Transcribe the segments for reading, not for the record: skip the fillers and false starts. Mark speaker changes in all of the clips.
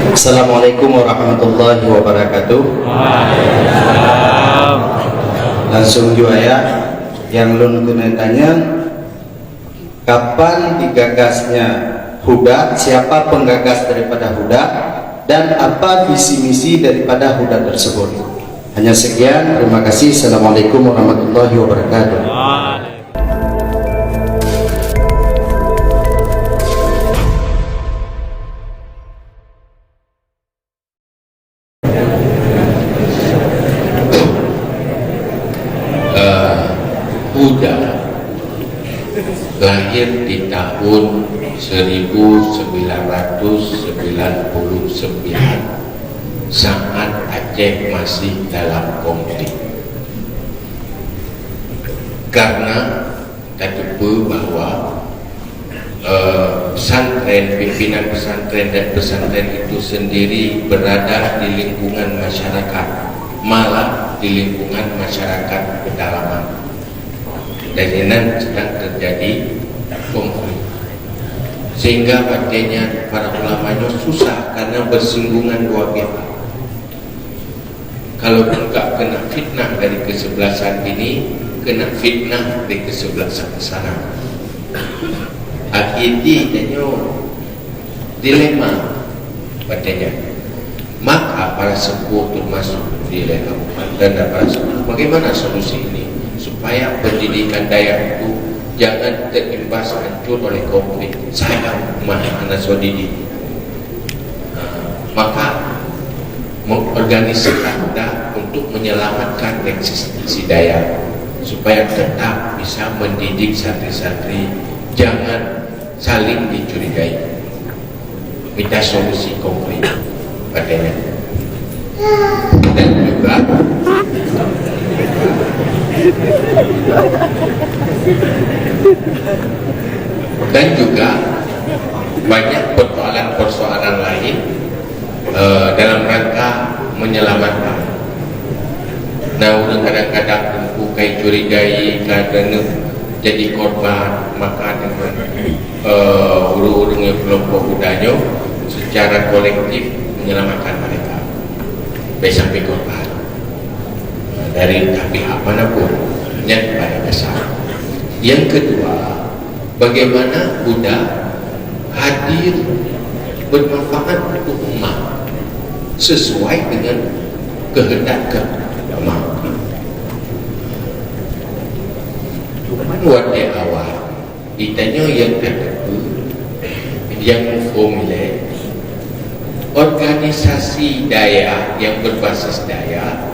Speaker 1: Assalamualaikum warahmatullahi wabarakatuh. Langsung juaya yang lun kena tanya, kapan digagasnya Huda, siapa penggagas daripada Huda, dan apa visi misi daripada Huda tersebut. Hanya sekian, terima kasih. Assalamualaikum warahmatullahi wabarakatuh.
Speaker 2: Huda lahir di tahun 1999 saat Aceh masih dalam konflik, karena terjebak bahwa pesantren, pimpinan pesantren dan pesantren itu sendiri berada di lingkungan masyarakat, malah di lingkungan masyarakat pedalaman, dan ini sedang terjadi konflik, sehingga artinya para ulamanya susah karena bersinggungan dua pihak. Kalau enggak kena fitnah dari kesebelasan ini, kena fitnah dari kesebelasan sana. Akhirnya dilema katanya. Maka para sepuh termasuk dilema dan para sepuh, bagaimana solusi ini supaya pendidikan dayak itu jangan terimbas hancur oleh konflik. Saya anak sodidi, maka mengorganisasikan untuk menyelamatkan eksistensi Dayak supaya tetap bisa mendidik santri-santri, jangan saling dicurigai, minta solusi konflik katanya. Dan juga banyak persoalan-persoalan lain dalam rangka menyelamatkan. Nah, udah kadang-kadang bukai curigai karena jadi korban, maka dengan urung-urungnya kelompok Hudanya secara kolektif menyelamatkan mereka sampai korban dari pihak manapun yang pada besar. Yang kedua, bagaimana Huda hadir bermanfaat untuk umat sesuai dengan kehendak agama. Cuman waktu awal ditanya yang kedua, yang formulir organisasi Dayak yang berbasis Dayak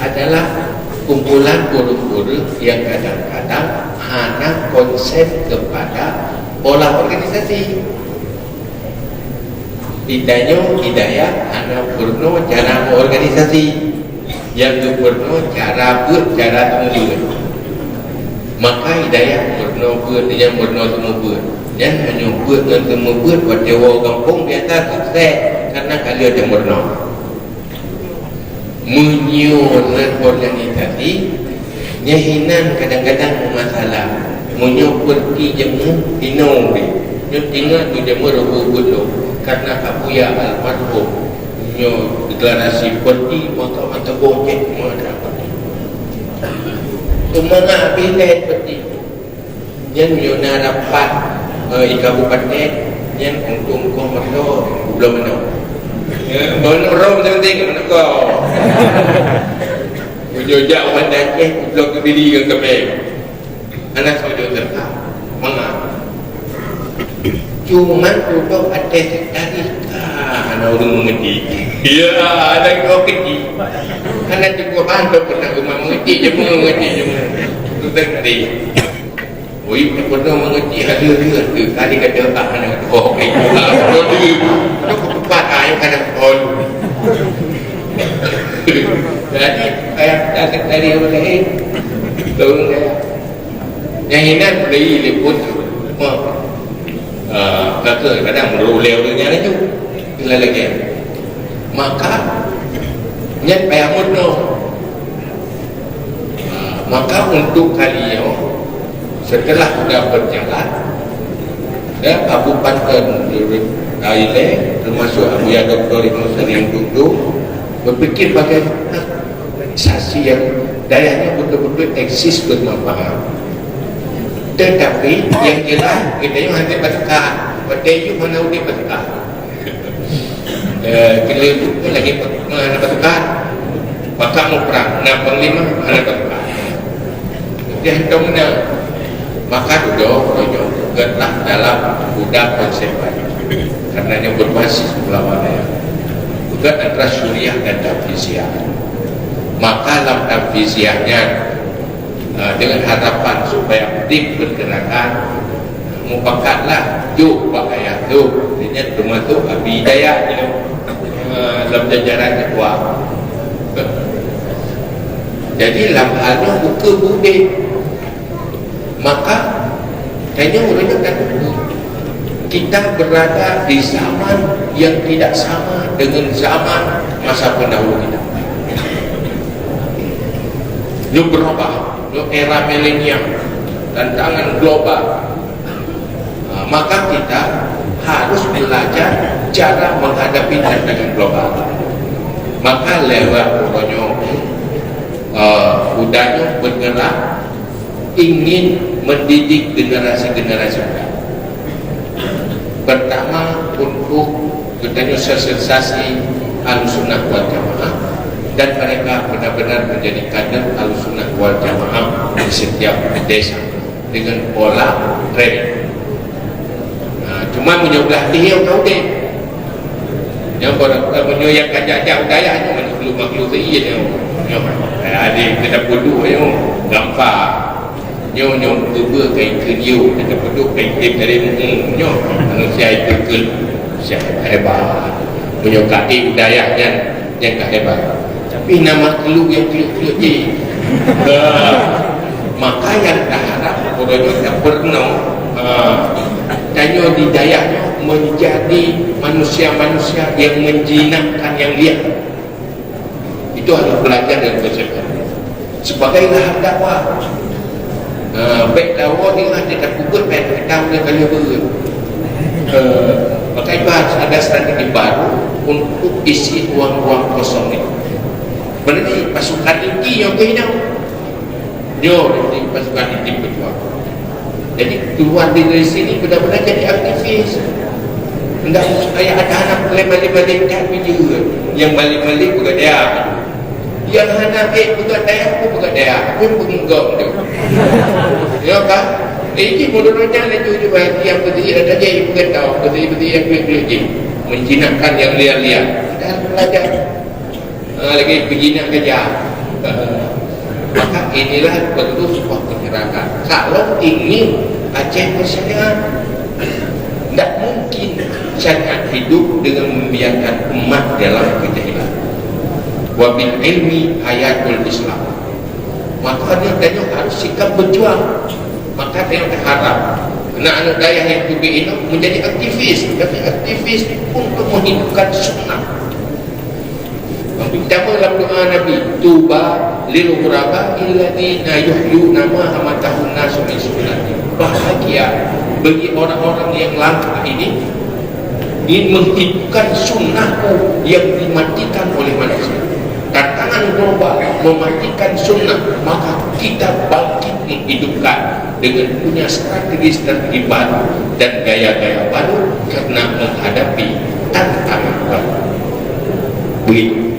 Speaker 2: adalah kumpulan guru-guru yang kadang-kadang hanya konsep kepada pola organisasi. Hidayah anak berno cara organisasi, yang berno cara buat cara temu. Maka hidayah berno buat, yang berno temu buat, dan menyebut dan temu buat buat dewa kampung biasa sukses karena kalian yang berno menyuruh organisasi nyahinan kadang-kadang masalah menyuperti jemu hinong deh tinggal tu jemu rubuh-rubuh karena kapuya almarhum nyo deklarasi perti mata-mata bocek mana perti semana bilet perti yang nyo narapat di kabupaten yang untung kau masuk belum menang menurut penting menurut kau ujung orang Aceh belum berdiri ke keping anak saudara terkau mengapa cuma untuk ada dari anak orang mengerti ya ada kau kecil anak cukup bantu pernah rumah mengerti je mengerti itu tadi oi pernah mengerti ada dia kali kata anak kau itu dia kuat ayam kadang kau jadi kayak dari orang lain turun yang ini beli liput kadang meruleu dengan itu bila lagi maka nyat payah no maka untuk kalian setelah sudah berjalan dan kabupaten Daile termasuk Abuya Dr. Ibnu Sering Duduk, berfikir bagaimana organisasi yang dayanya betul-betul eksis bermanfaat. Tetapi yang jelas kita yang nanti berdekat, berdaya mana udah berdekat. Kita itu lagi mana berdekat, maka mau perang, nah panglima mana berdekat. Dia tahu mana, maka duduk gerak dalam budak konservatif karena yang berbasis melawan bukan antara syuriah dan tafiziyah. Maka dalam tafiziyahnya dengan harapan supaya aktif bergerakan, mupakatlah juk pakaian tu artinya termasuk abidayahnya dalam jajaran ketua. Jadi dalam halnya buka budi, maka kayaknya orangnya kata kita berada di zaman yang tidak sama dengan zaman masa pendahulu kita. Lu berubah, lu era milenial, tantangan global. Maka kita harus belajar cara menghadapi tantangan global. Maka lewat orangnya budaya bergerak ingin mendidik generasi-generasi muda. Pertama untuk katanya sosialisasi Ahlussunnah wal Jamaah, dan mereka benar-benar menjadi kader Ahlussunnah wal Jamaah di setiap desa dengan pola training. Cuma menyobelah dia tahu deh. Yang menyoyak kajak-kajak udayanya makhluk-makhluk iya dia. Ada kita bodoh yang gampang. Nyo berubah kain keliu, kita peduk kain dari nyo manusia itu ke siapa hebat, punya kaki budayanya yang tak hebat. Tapi nama kelu yang keliu je. Maka yang tak harap orang yang pernah tanya di dayanya menjadi manusia-manusia yang menjinakkan yang lihat. Itu adalah belajar dan belajar sebagai lahap dakwah. Baik dakwah ni lah dia tak kubur baik tahu dia kali ber. Maka itu harus ada strategi baru untuk isi ruang-ruang kosong ni. Berarti pasukan inti yang kehidup. Yo, nanti pasukan inti berjuang. Jadi keluar dari sini benar-benar jadi aktivis. Tidak supaya ada anak balik-balik juga yang balik-balik bukan dia. Yang anak bukan dia, aku bukan dia, aku penggong dia. Ya kan? Ini menurutnya laju juga yang berdiri ada je bukan tahu berdiri yang kulit-kulit je menjinakkan yang liar-liar. Dan belajar lagi berjinak kerja. Maka inilah perlu sebuah pergerakan. Kalau ingin Aceh bersyariat, tidak mungkin syariat hidup dengan membiarkan umat dalam kejahilan. Wa bil ilmi hayatul Islam. Maka dia harus sikap berjuang. Maka dia berharap anak-anak daya yang juga ini menjadi aktivis, tapi aktivis untuk menghidupkan sunnah. Pertama dalam doa Nabi, tuba lil ghuraba alladziina yuhyuna ma amatahun nasu min sunnati. Bahagia bagi orang-orang yang langka ini ingin menghidupkan sunnahku yang dimatikan oleh manusia. Tantangan global mematikan sunnah, maka kita bangkit menghidupkan dengan punya strategi-strategi baru dan gaya-gaya baru karena menghadapi tantangan baru. Begitu.